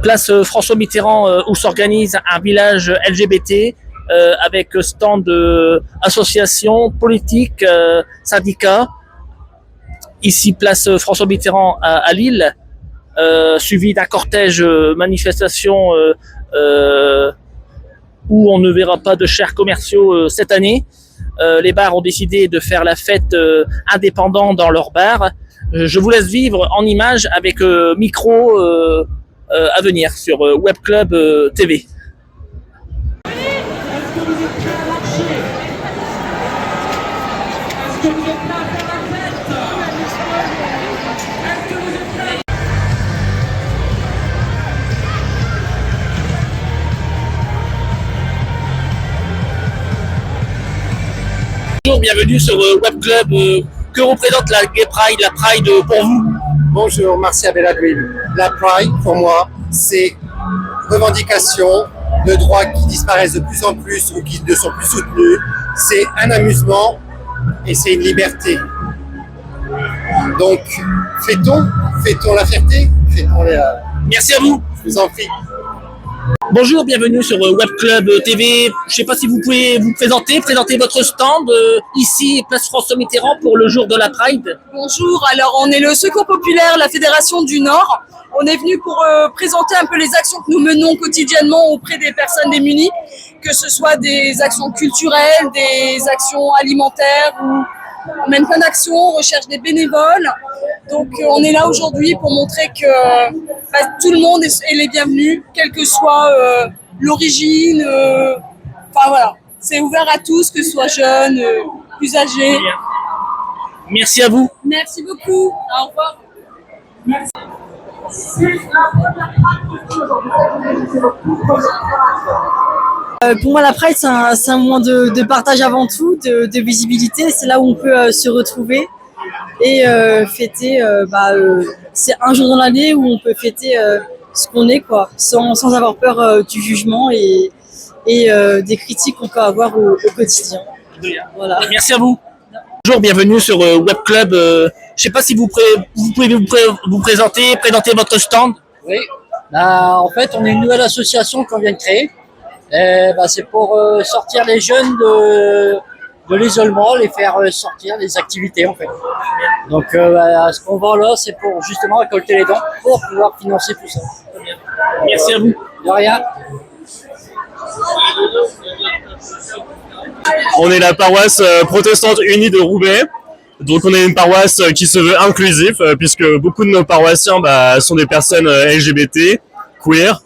place François Mitterrand où s'organise un village LGBT avec stand de associations, politiques, syndicats. Ici, place François Mitterrand à Lille, suivi d'un cortège manifestation où on ne verra pas de chers commerciaux cette année. Les bars ont décidé de faire la fête indépendant dans leur bar. Je vous laisse vivre en images avec micro à venir sur Web Club TV. Bonjour, bienvenue sur Web Club. Que représente la Gay Pride, la Pride pour vous? Bonjour, Marcia Belladwin. La Pride, pour moi, c'est revendication de droits qui disparaissent de plus en plus ou qui ne sont plus soutenus. C'est un amusement et c'est une liberté. Donc, fêtons la fierté, fêtons la... Merci à vous. Je vous en prie. Bonjour, bienvenue sur Web Club TV. Je ne sais pas si vous pouvez vous présenter votre stand ici, place François Mitterrand pour le jour de la Pride. Bonjour, alors on est le Secours Populaire, la Fédération du Nord. On est venu pour présenter un peu les actions que nous menons quotidiennement auprès des personnes démunies, que ce soit des actions culturelles, des actions alimentaires ou on mène plein d'actions, on recherche des bénévoles. Donc on est là aujourd'hui pour montrer que tout le monde est les bienvenus, quelle que soit l'origine. Enfin voilà, c'est ouvert à tous, que ce soit jeunes, plus âgés. Merci à vous. Merci beaucoup. Au revoir. Merci. Pour moi, la Pride, c'est un moment de partage avant tout, de visibilité. C'est là où on peut se retrouver et fêter. C'est un jour dans l'année où on peut fêter ce qu'on est, quoi, sans avoir peur du jugement et des critiques qu'on peut avoir au quotidien. Voilà. Merci à vous. Bonjour, bienvenue sur Web Club. Je ne sais pas si vous pouvez vous présenter votre stand. Oui, en fait, on est une nouvelle association qu'on vient de créer. C'est pour sortir les jeunes de l'isolement, les faire sortir des activités en fait. Donc ce qu'on vend là, c'est pour justement récolter les dons pour pouvoir financer tout ça. Merci à vous. De rien. On est la paroisse protestante unie de Roubaix. Donc on est une paroisse qui se veut inclusive puisque beaucoup de nos paroissiens sont des personnes LGBT, queer.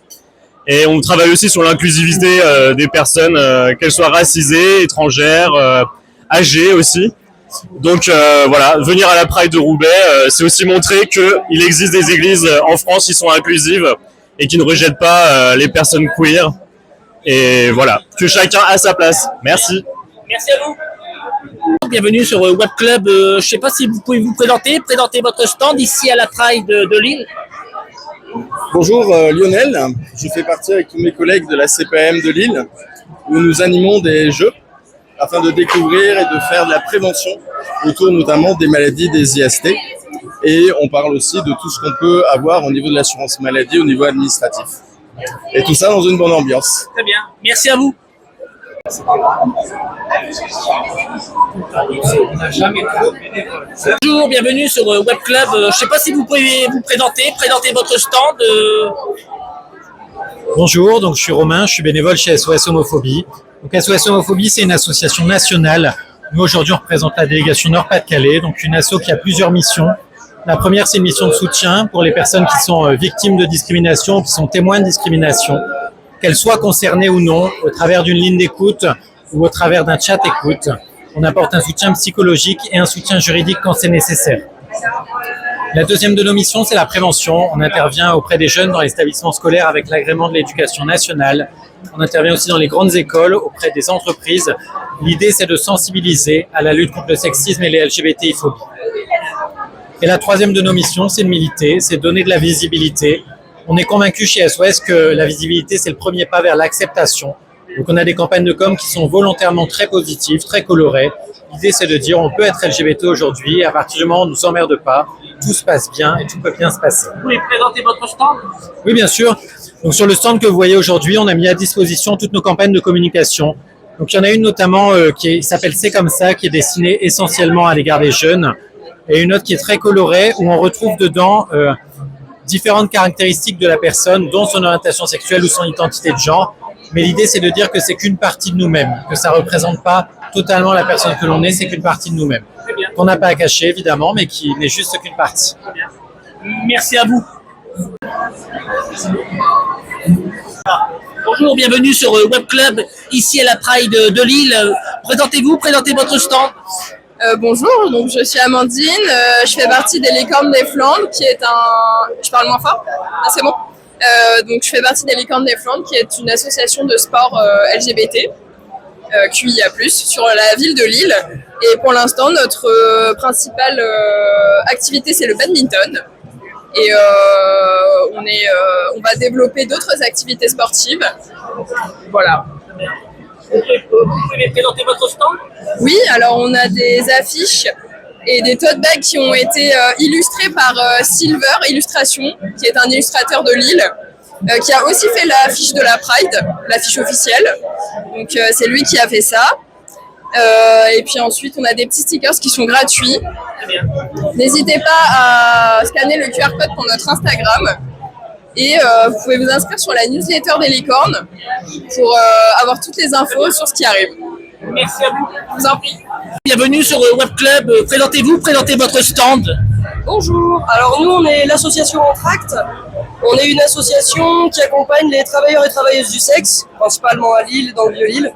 Et on travaille aussi sur l'inclusivité des personnes, qu'elles soient racisées, étrangères, âgées aussi. Donc voilà, venir à la Pride de Roubaix, c'est aussi montrer qu'il existe des églises en France qui sont inclusives et qui ne rejettent pas les personnes queer. Et voilà, que chacun a sa place. Merci. Merci à vous. Bienvenue sur Web Club. Je ne sais pas si vous pouvez vous présenter votre stand ici à la Pride de Lille. Bonjour Lionel, je fais partie avec tous mes collègues de la CPM de Lille où nous animons des jeux afin de découvrir et de faire de la prévention autour notamment des maladies des IST et on parle aussi de tout ce qu'on peut avoir au niveau de l'assurance maladie, au niveau administratif. Et tout ça dans une bonne ambiance. Très bien, merci à vous. Bonjour, bienvenue sur Web Club. Je ne sais pas si vous pouvez vous présenter votre stand. Bonjour, donc je suis Romain, je suis bénévole chez SOS Homophobie. Donc SOS Homophobie, c'est une association nationale. Nous aujourd'hui, on représente la délégation Nord-Pas-de-Calais, donc une asso qui a plusieurs missions. La première, c'est une mission de soutien pour les personnes qui sont victimes de discrimination, qui sont témoins de discrimination, qu'elles soient concernées ou non, au travers d'une ligne d'écoute ou au travers d'un chat écoute. On apporte un soutien psychologique et un soutien juridique quand c'est nécessaire. La deuxième de nos missions, c'est la prévention. On intervient auprès des jeunes dans les établissements scolaires avec l'agrément de l'éducation nationale. On intervient aussi dans les grandes écoles, auprès des entreprises. L'idée, c'est de sensibiliser à la lutte contre le sexisme et les LGBTI-phobies. Et la troisième de nos missions, c'est de militer, c'est donner de la visibilité. On est convaincu chez SOS que la visibilité, c'est le premier pas vers l'acceptation. Donc on a des campagnes de com qui sont volontairement très positives, très colorées. L'idée, c'est de dire on peut être LGBT aujourd'hui, et à partir du moment où on ne nous emmerde pas, tout se passe bien et tout peut bien se passer. Vous pouvez présenter votre stand? Oui, bien sûr. Donc, sur le stand que vous voyez aujourd'hui, on a mis à disposition toutes nos campagnes de communication. Donc, il y en a une notamment qui s'appelle C'est comme ça, qui est destinée essentiellement à l'égard des jeunes, et une autre qui est très colorée, où on retrouve dedans différentes caractéristiques de la personne, dont son orientation sexuelle ou son identité de genre. Mais l'idée, c'est de dire que c'est qu'une partie de nous-mêmes, que ça ne représente pas totalement la personne que l'on est, c'est qu'une partie de nous-mêmes. Qu'on n'a pas à cacher, évidemment, mais qui n'est juste qu'une partie. Merci à vous. Bonjour, bienvenue sur Web Club, ici à la Pride de Lille. Présentez-vous, présentez votre stand. Bonjour, donc je suis Amandine, je fais partie des Licornes des Flandres, qui est un... Je parle moins fort? Ah, c'est bon. Donc je fais partie des Licornes des Flandres, qui est une association de sport LGBT, QIA+, sur la ville de Lille. Et pour l'instant, notre principale activité, c'est le badminton. Et on va développer d'autres activités sportives. Voilà. Vous pouvez présenter votre stand? Oui, alors on a des affiches et des tote bags qui ont été illustrés par Silver Illustration, qui est un illustrateur de Lille, qui a aussi fait l'affiche de la Pride, l'affiche officielle. Donc c'est lui qui a fait ça. Et puis ensuite, on a des petits stickers qui sont gratuits. N'hésitez pas à scanner le QR code pour notre Instagram. Et vous pouvez vous inscrire sur la newsletter des Licornes pour avoir toutes les infos sur ce qui arrive. Merci à vous. Je vous en prie. Bienvenue sur Web Club. Présentez-vous, présentez votre stand. Bonjour, alors nous on est l'association Entracte. On est une association qui accompagne les travailleurs et travailleuses du sexe, principalement à Lille, dans le Vieux-Lille.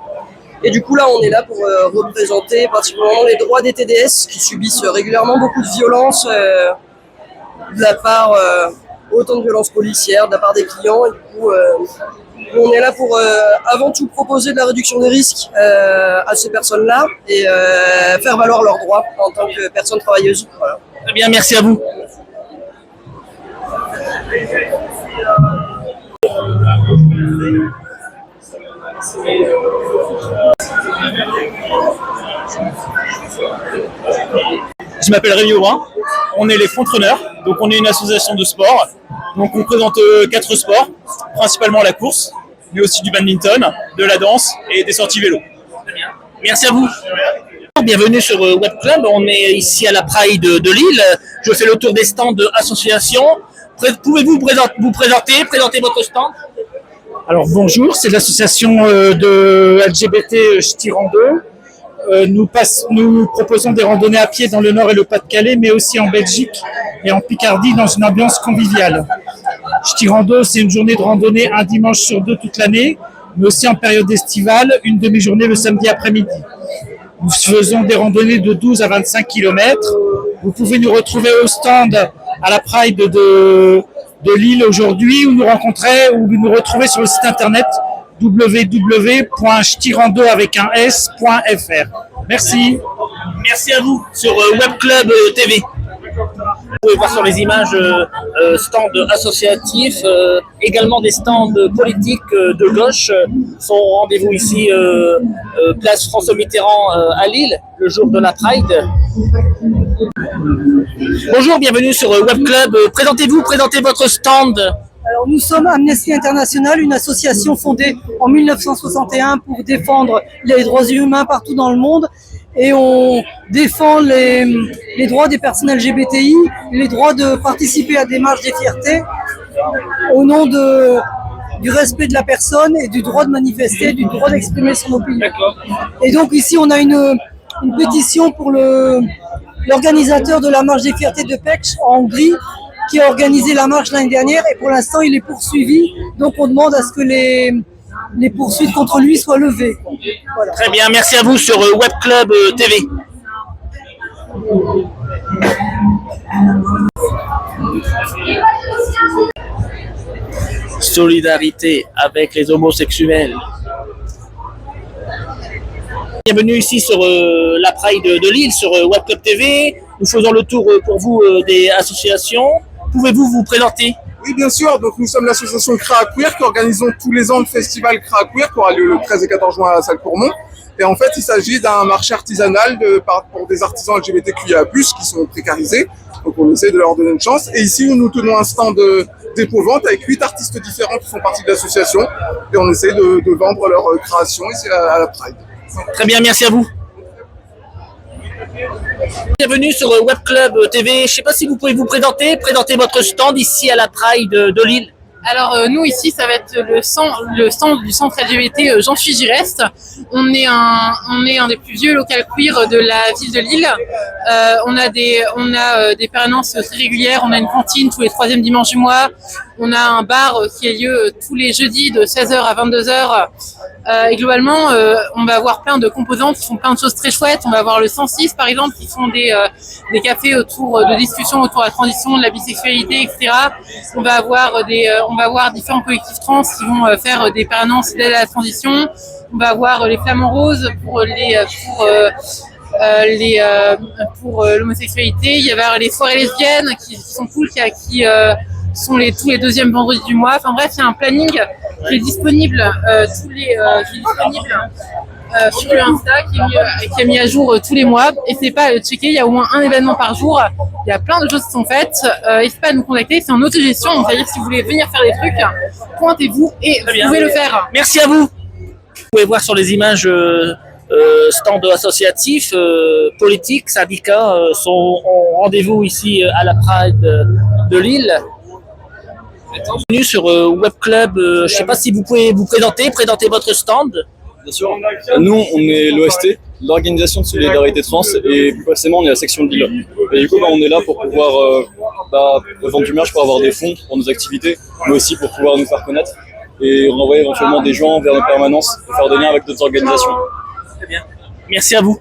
Et du coup là on est là pour représenter particulièrement les droits des TDS qui subissent régulièrement beaucoup de violences de la part... autant de violences policières de la part des clients. Et du coup, on est là pour avant tout proposer de la réduction des risques à ces personnes-là et faire valoir leurs droits en tant que personnes travailleuses. Voilà. Très bien, merci à vous. Je m'appelle Rémi Aubin, on est les Frontrunners, donc on est une association de sport. Donc on présente 4 sports, principalement la course, mais aussi du badminton, de la danse et des sorties vélo. Merci à vous. Bienvenue sur Web Club, on est ici à la Pride de Lille. Je fais le tour des stands de l'association. Pouvez-vous vous présenter votre stand? Alors bonjour, c'est l'association de LGBT Ch'tirando. Nous proposons des randonnées à pied dans le Nord et le Pas-de-Calais, mais aussi en Belgique et en Picardie dans une ambiance conviviale. Ch'tirando, c'est une journée de randonnée un dimanche sur 2 toute l'année, mais aussi en période estivale, une demi-journée le samedi après-midi. Nous faisons des randonnées de 12 à 25 km. Vous pouvez nous retrouver au stand à la Pride de Lille aujourd'hui, ou nous retrouver sur le site internet www.ch'tirando.fr. Merci. Merci à vous sur Web Club TV. Vous pouvez voir sur les images stands associatifs, également des stands politiques de gauche sont au rendez-vous ici, place François Mitterrand à Lille, le jour de la Pride. Bonjour, bienvenue sur Web Club. Présentez-vous, présentez votre stand. Alors nous sommes Amnesty International, une association fondée en 1961 pour défendre les droits humains partout dans le monde. Et on défend les droits des personnes LGBTI, les droits de participer à des marches des fiertés au nom du respect de la personne et du droit de manifester, du droit d'exprimer son opinion. Et donc ici on a une pétition pour l'organisateur de la marche des fiertés de Pécs en Hongrie, qui a organisé la marche l'année dernière et pour l'instant il est poursuivi. Donc on demande à ce que les poursuites contre lui soient levées. Voilà. Très bien, merci à vous sur Web Club TV. Solidarité avec les homosexuels. Bienvenue ici sur la Pride de Lille, sur Web Club TV. Nous faisons le tour pour vous des associations. Pouvez-vous vous présenter? Oui, bien sûr. Donc, nous sommes l'association Créa Queer qui organisons tous les ans le festival Créa Queer qui aura lieu le 13 et 14 juin à la salle Courmont. Et en fait, il s'agit d'un marché artisanal pour des artisans LGBTQIA+, qui sont précarisés. Donc, on essaie de leur donner une chance. Et ici, nous tenons un stand dépôt-vente avec 8 artistes différents qui font partie de l'association. Et on essaie de vendre leurs créations ici à la Pride. Très bien, merci à vous. Bienvenue sur Web Club TV. Je ne sais pas si vous pouvez vous présenter votre stand ici à la Pride de Lille. Alors nous ici ça va être le stand du centre LGBT Jean Gireste. On est un des plus vieux locaux queer de la ville de Lille. On a des permanences très régulières, on a une cantine tous les 3e dimanches du mois. On a un bar qui a lieu tous les jeudis de 16h à 22h. Et globalement, on va avoir plein de composantes qui font plein de choses très chouettes. On va avoir le 106 par exemple qui font des cafés autour de discussions autour de la transition, de la bisexualité, etc. On va avoir différents collectifs trans qui vont faire des permanences d'aide à la transition. On va avoir les Flamands Roses pour l'homosexualité. Il y va avoir les soirées lesbiennes qui sont cool, qui sont tous les 2e vendredis du mois. Enfin bref, il y a un planning qui est disponible sur le Insta qui est mis à jour tous les mois. N'hésitez pas à le checker, il y a au moins un événement par jour. Il y a plein de choses qui sont faites. N'hésitez pas à nous contacter, c'est en autogestion. C'est-à-dire si vous voulez venir faire des trucs, pointez-vous et vous pouvez le faire. Merci à vous. Vous pouvez voir sur les images stands associatifs, politiques, syndicats sont en rendez-vous ici à la Pride de Lille. Bienvenue sur Web Club. Je ne sais pas si vous pouvez vous présenter votre stand. Bien sûr. Nous, on est l'OST, l'Organisation de Solidarité Trans, et plus précisément, on est la section de Lille. Et du coup, on est là pour pouvoir vendre du merch, pour avoir des fonds pour nos activités, mais aussi pour pouvoir nous faire connaître et renvoyer éventuellement des gens vers nos permanences et faire des liens avec d'autres organisations. Très bien. Merci à vous.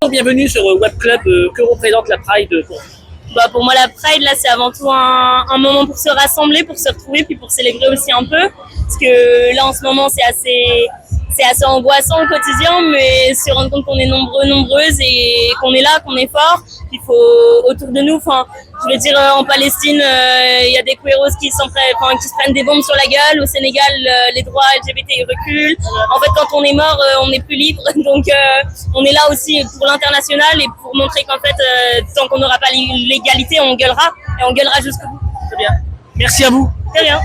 Bienvenue sur Web Club. Que représente la Pride pour vous? Pour moi, la Pride, là, c'est avant tout un moment pour se rassembler, pour se retrouver, puis pour célébrer aussi un peu. Parce que là, en ce moment, c'est assez angoissant le quotidien, mais se rendre compte qu'on est nombreuses et qu'on est là, qu'on est fort. Il faut autour de nous, je veux dire, en Palestine, il y a des queeros qui se prennent des bombes sur la gueule. Au Sénégal, les droits LGBT ils reculent. En fait, quand on est mort, on n'est plus libre. Donc, on est là aussi pour l'international et pour montrer qu'en fait, tant qu'on n'aura pas l'égalité, on gueulera et on gueulera jusqu'au bout. Très bien. Merci à vous. Très bien.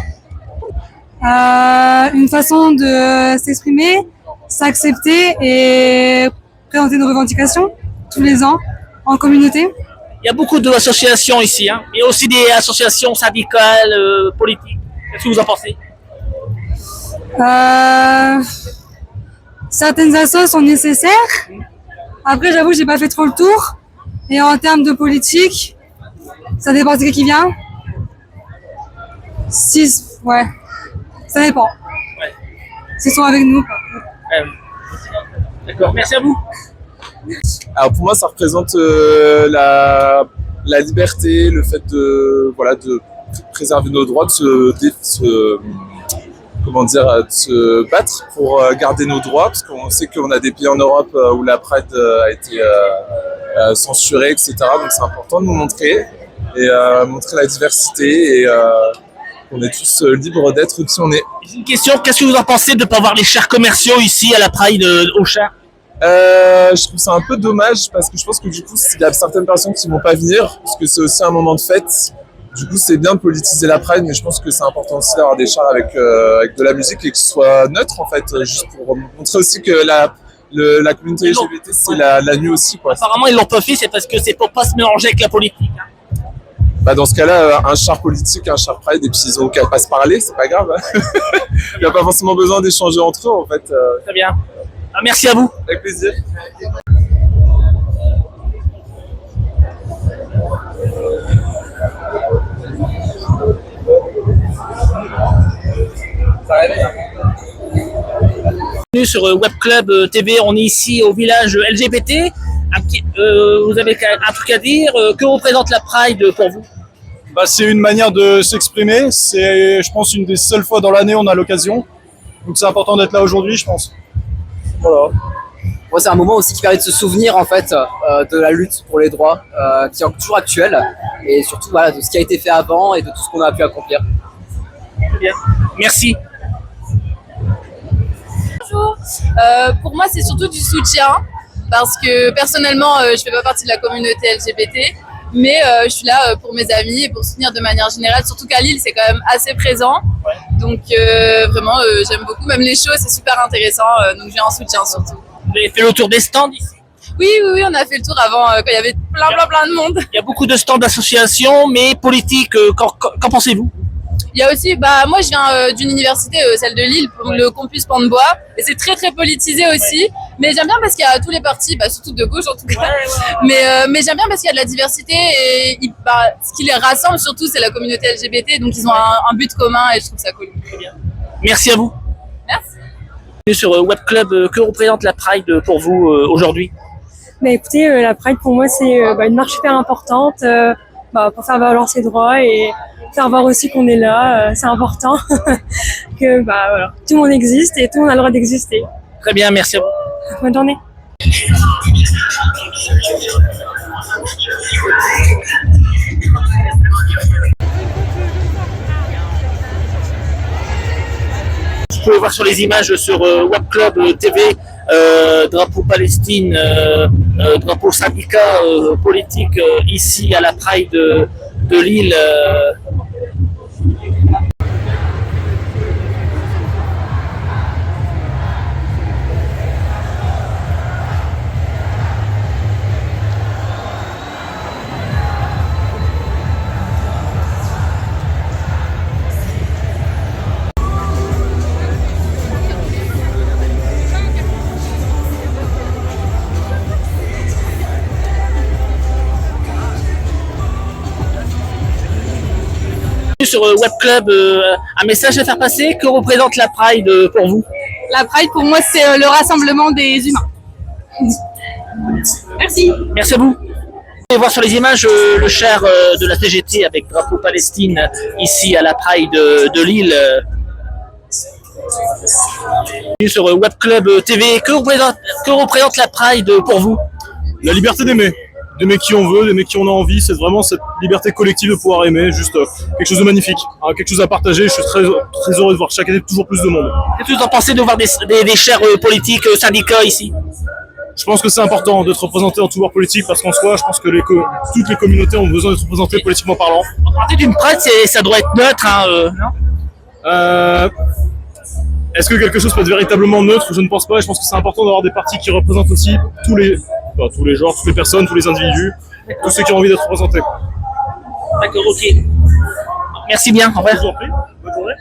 Une façon de s'exprimer, s'accepter et présenter nos revendications tous les ans en communauté. Il y a beaucoup d'associations ici, hein. Il y a aussi des associations syndicales, politiques. Qu'est-ce que vous en pensez? Certaines assos sont nécessaires. Après, j'avoue, j'ai pas fait trop le tour. Et en termes de politique, ça dépend de qui vient. 6, ouais. Ça dépend. Ouais. S'ils sont avec nous. D'accord, merci à vous. Alors pour moi, ça représente la liberté, le fait de préserver nos droits, de se battre pour garder nos droits, parce qu'on sait qu'on a des pays en Europe où la Pride a été censurée, etc. Donc c'est important de nous montrer et montrer la diversité et on est tous libres d'être qui on est. Une question, qu'est-ce que vous en pensez de ne pas voir les chars commerciaux ici à la Pride au Chat? Je trouve ça un peu dommage parce que je pense que du coup il y a certaines personnes qui vont pas venir parce que c'est aussi un moment de fête. Du coup c'est bien de politiser la Pride, mais je pense que c'est important aussi d'avoir des chars avec de la musique et que ce soit neutre en fait, juste pour montrer aussi que la communauté LGBT c'est la nuit aussi quoi. Apparemment ils l'ont pas fait, c'est parce que c'est pour pas se mélanger avec la politique. Dans ce cas-là, un char politique, un char Pride, et puis ils ont qu'à pas se parler, c'est pas grave. Il n'y a pas forcément besoin d'échanger entre eux en fait. Très bien. Merci à vous. Avec plaisir. Bienvenue sur Web Club TV, on est ici au village LGBT. Vous avez un truc à dire? Que représente la Pride pour vous? C'est une manière de s'exprimer. C'est, je pense, une des seules fois dans l'année où on a l'occasion. Donc c'est important d'être là aujourd'hui, je pense. Voilà. Moi, c'est un moment aussi qui permet de se souvenir en fait de la lutte pour les droits, qui est toujours actuelle, et surtout voilà, de ce qui a été fait avant et de tout ce qu'on a pu accomplir. Très bien. Merci. Bonjour. Pour moi, c'est surtout du soutien parce que personnellement, je fais pas partie de la communauté LGBT, mais je suis là pour mes amis et pour soutenir de manière générale. Surtout qu'à Lille, c'est quand même assez présent. Donc vraiment, j'aime beaucoup. Même les shows, c'est super intéressant. Donc je viens en soutien surtout. Vous avez fait le tour des stands ici? Oui, on a fait le tour avant quand il y avait plein de monde. Il y a beaucoup de stands d'associations, mais politiques. Qu'en pensez-vous? Il y a aussi, moi je viens d'une université, celle de Lille, le campus Pont-de-Bois, et c'est très très politisé aussi. Mais j'aime bien parce qu'il y a tous les partis, surtout de gauche en tout cas. Mais j'aime bien parce qu'il y a de la diversité et ce qui les rassemble surtout, c'est la communauté LGBT. Donc ils ont un but commun et je trouve ça cool. Très bien. Merci à vous. Merci. Sur Web Club, que représente la Pride pour vous aujourd'hui? Écoutez, la Pride pour moi c'est une marche super importante pour faire valoir ses droits et faire voir aussi qu'on est là, c'est important que voilà, tout le monde existe et tout le monde a le droit d'exister. Très bien, merci à vous. Bonne journée. Vous pouvez voir sur les images sur Web Club TV, drapeau Palestine, drapeau syndicat politique ici à la Pride de Lille. Sur Web Club, un message à faire passer. Que représente la Pride pour vous? La Pride pour moi c'est le rassemblement des humains. Merci. Merci à vous. Vous pouvez voir sur les images le char de la CGT avec drapeau Palestine ici à la Pride de Lille. Sur Web Club TV, que représente la Pride pour vous? La liberté d'aimer qui on veut, d'aimer qui on a envie, c'est vraiment cette liberté collective de pouvoir aimer, juste quelque chose de magnifique, quelque chose à partager. Je suis très heureux de voir chaque année toujours plus de monde. Qu'est-ce que vous en pensez de voir des chairs politiques, syndicats ici? Je pense que c'est important d'être représenté en tout pouvoir politique parce qu'en soi, je pense que toutes les communautés ont besoin d'être représentées politiquement parlant. En partie d'une Pride, ça doit être neutre, non? Est-ce que quelque chose peut être véritablement neutre? Je ne pense pas. Je pense que c'est important d'avoir des partis qui représentent aussi tous les genres, toutes les personnes, tous les individus, tous ceux qui ont envie d'être représentés. D'accord, ok. Merci bien, au revoir. Je vous en prie. Bonne journée.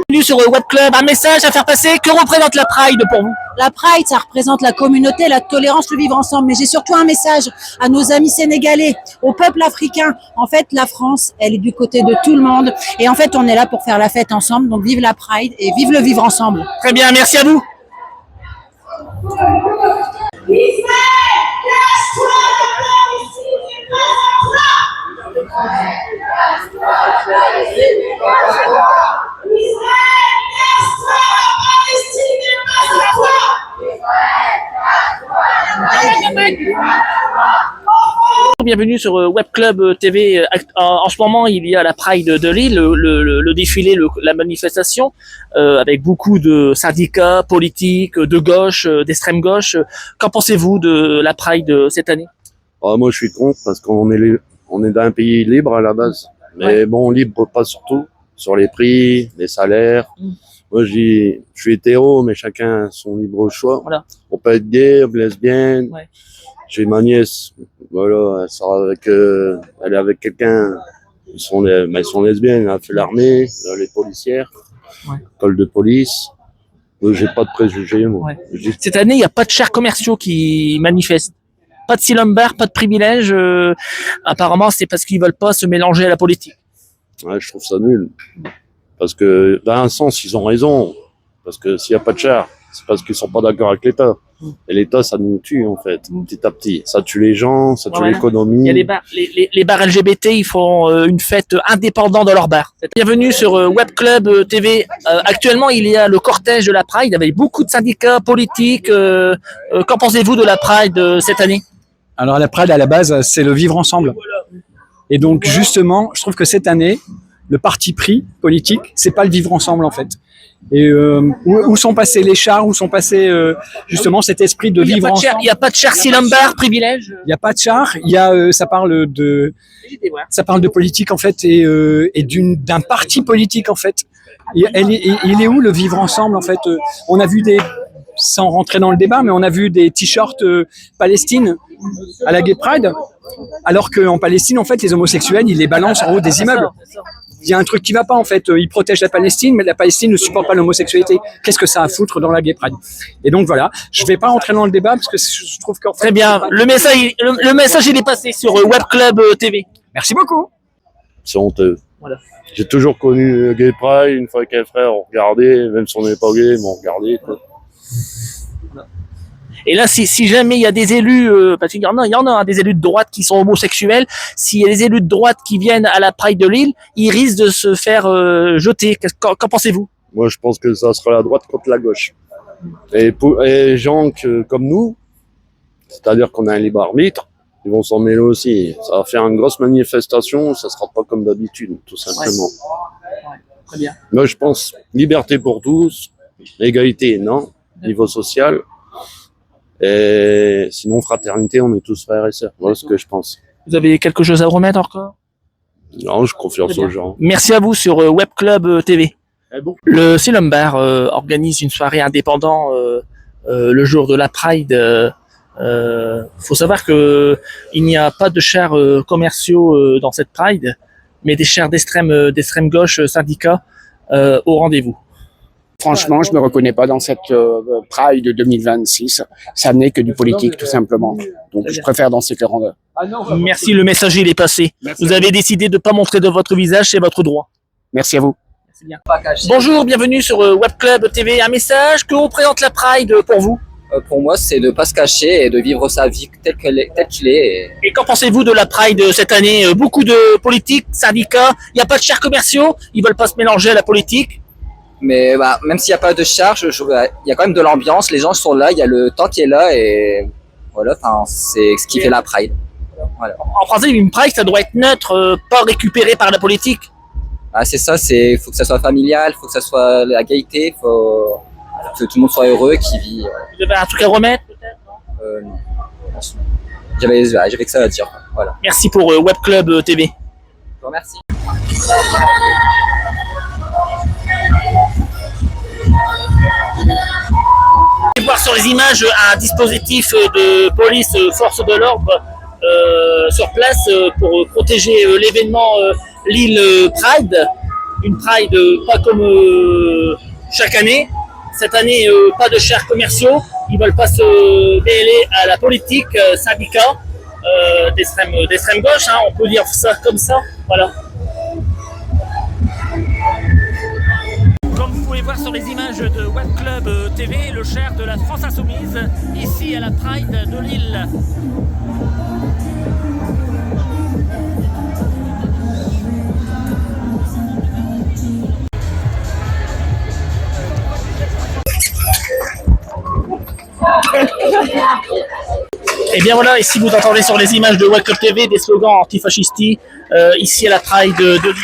Bienvenue sur Web Club, un message à faire passer. Que représente la Pride pour vous? La Pride, ça représente la communauté, la tolérance, le vivre ensemble. Mais j'ai surtout un message à nos amis sénégalais, au peuple africain. En fait, la France, elle est du côté de tout le monde. Et en fait, on est là pour faire la fête ensemble. Donc, vive la Pride et vive le vivre ensemble. Très bien, merci à vous. Bienvenue sur Web Club TV. En ce moment, il y a la Pride de Lille, le défilé, la manifestation, avec beaucoup de syndicats politiques, de gauche, d'extrême gauche. Qu'en pensez-vous de la Pride cette année? Moi, je suis contre parce qu'on est dans un pays libre à la base. Mais bon, libre pas surtout, sur les prix, les salaires. Moi, je suis hétéro, mais chacun a son libre choix. Voilà. On peut être gay, lesbienne. Ouais. J'ai ma nièce, voilà, elle sort avec, elle est avec quelqu'un. Elles sont lesbiennes, elle a fait l'armée, les policières, école de police. J'ai pas de préjugés, moi. Ouais. Cette année, il n'y a pas de chars commerciaux qui manifestent. Pas de silumbar, pas de privilèges. Apparemment, c'est parce qu'ils veulent pas se mélanger à la politique. Ouais, je trouve ça nul. Parce que, dans un sens, ils ont raison. Parce que s'il n'y a pas de chars, c'est parce qu'ils sont pas d'accord avec l'État. Et l'État, ça nous tue, en fait, petit à petit. Ça tue les gens, ça tue l'économie. Il y a les bars LGBT, ils font une fête indépendante dans leur bar. Bienvenue sur Web Club TV. Actuellement, il y a le cortège de la Pride avec beaucoup de syndicats politiques. Qu'en pensez-vous de la Pride cette année? Alors la Pride, à la base, c'est le vivre ensemble. Et donc, justement, je trouve que cette année, le parti pris politique, c'est pas le vivre ensemble, en fait. Et où sont passés les chars, où sont passés justement cet esprit de vivre ensemble. Il n'y a pas de chars silumbar, privilège. Il n'y a pas de chars. Il y a, ça parle de politique en fait et d'un parti politique en fait. Il est où le vivre ensemble en fait? On a vu sans rentrer dans le débat, mais on a vu des t-shirts Palestine à la Gay Pride, alors qu'en Palestine en fait les homosexuels ils les balancent en haut des immeubles. Il y a un truc qui va pas en fait. Ils protègent la Palestine, mais la Palestine ne supporte pas l'homosexualité. Qu'est-ce que ça a à foutre dans la Gay Pride? Et donc voilà, je vais pas rentrer dans le débat parce que je trouve qu'en fait. Très bien. Le message il est passé sur Web Club TV. Merci beaucoup. C'est honteux. Voilà. J'ai toujours connu Gay Pride. Une fois avec les frères, on regardait, même si on n'est pas gay, mais on regardait. Quoi. Et là, si jamais il y a des élus, parce qu'il y en a des élus de droite qui sont homosexuels, s'il y a des élus de droite qui viennent à la Pride de Lille, ils risquent de se faire jeter. Qu'en pensez-vous? Moi, je pense que ça sera la droite contre la gauche. Et gens comme nous, c'est-à-dire qu'on a un libre arbitre, ils vont s'en mêler aussi. Ça va faire une grosse manifestation, ça sera pas comme d'habitude, tout simplement. Ouais, très bien. Moi, je pense liberté pour tous, égalité, non, niveau social. Et sinon, fraternité, on est tous frères et sœurs. Voilà ce que je pense. Vous avez quelque chose à remettre encore? Non, je confiance aux gens. Merci à vous sur Web Club TV. Le Silumbar organise une soirée indépendante le jour de la Pride. Faut savoir que il n'y a pas de chars commerciaux dans cette Pride, mais des chars d'extrême gauche syndicats au rendez-vous. Franchement, je me reconnais pas dans cette Pride 2026. Ça n'est que du politique, tout simplement. Donc, je préfère danser que le randonneur. Merci, le message il est passé. Vous avez décidé de ne pas montrer de votre visage, c'est votre droit. Merci à vous. Merci bien. Bonjour, bienvenue sur Web Club TV. Un message que représente la Pride pour vous? Pour moi, c'est de ne pas se cacher et de vivre sa vie tel qu'il est. Et qu'en pensez-vous de la Pride cette année? Beaucoup de politiques, syndicats, il n'y a pas de chars commerciaux, ils veulent pas se mélanger à la politique. Mais même s'il n'y a pas de charge, il y a quand même de l'ambiance, les gens sont là, il y a le temps qui est là et voilà, c'est ce qui fait la Pride. Voilà. En français, une Pride, ça doit être neutre, pas récupéré par la politique. Ah, c'est ça, faut que ça soit familial, faut que ça soit la gaieté, faut que tout le monde soit heureux, qui vit. Vous avez un truc à remettre peut-être? Non. J'avais que ça à dire. Voilà. Merci pour Web Club TV. Je vous remercie. Voir sur les images un dispositif de police, force de l'ordre sur place pour protéger l'événement Lille Pride. Une Pride pas comme chaque année. Cette année, pas de chars commerciaux. Ils veulent pas se mêler à la politique syndicat d'extrême gauche. Hein, on peut dire ça comme ça. Voilà. Comme vous pouvez voir sur les images de Web Club TV, le char de la France Insoumise, ici à la Pride de Lille. Et bien voilà, ici vous entendez sur les images de Web Club TV des slogans antifascistes ici à la Pride de Lille.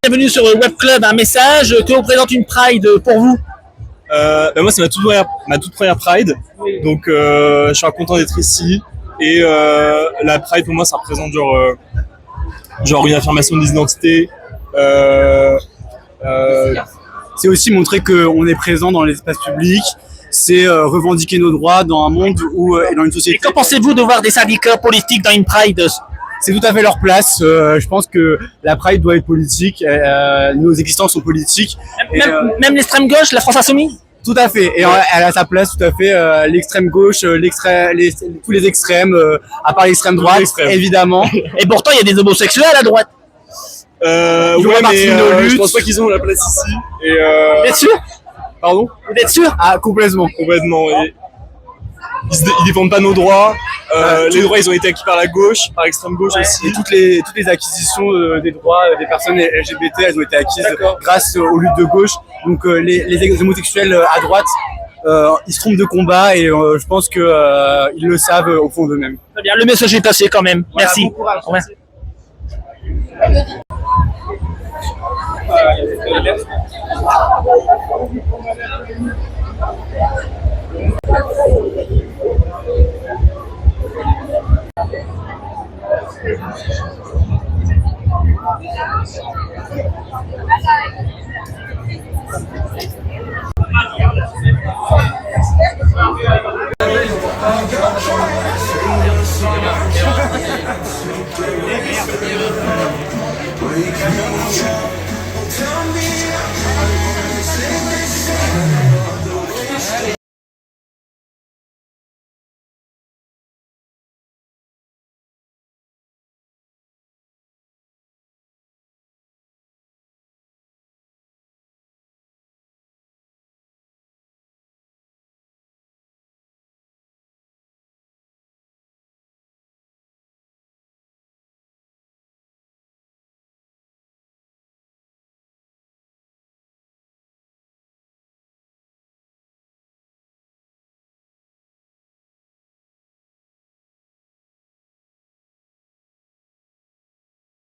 Bienvenue sur Web Club, un message que représente une Pride pour vous. Moi, c'est ma toute première Pride, donc je suis content d'être ici. Et la Pride, pour moi, ça représente genre une affirmation de l'identité. C'est aussi montrer qu'on est présent dans l'espace public. C'est revendiquer nos droits dans un monde et dans une société. Et qu'en pensez-vous de voir des syndicats politiques dans une Pride? C'est tout à fait leur place. Je pense que la Pride doit être politique. Nos existences sont politiques. Même l'extrême gauche, la France Insoumise? Tout à fait. Et elle a sa place, tout à fait. L'extrême gauche, tous les extrêmes, à part l'extrême droite, évidemment. Et pourtant, il y a des homosexuels à droite. Ouais, mais je pense pas qu'ils ont la place ici. Vous êtes sûr? Pardon? Vous êtes sûr? Ah, complètement. Complètement. Et ils défendent pas nos droits. Les droits, ils ont été acquis par la gauche, par l'extrême gauche aussi. Et toutes les acquisitions des droits des personnes LGBT, elles ont été acquises grâce aux luttes de gauche. Donc les homosexuels à droite, ils se trompent de combat et je pense que ils le savent au fond d'eux-mêmes. Très bien, le message est passé quand même. Voilà, merci. Bon courage. Merci.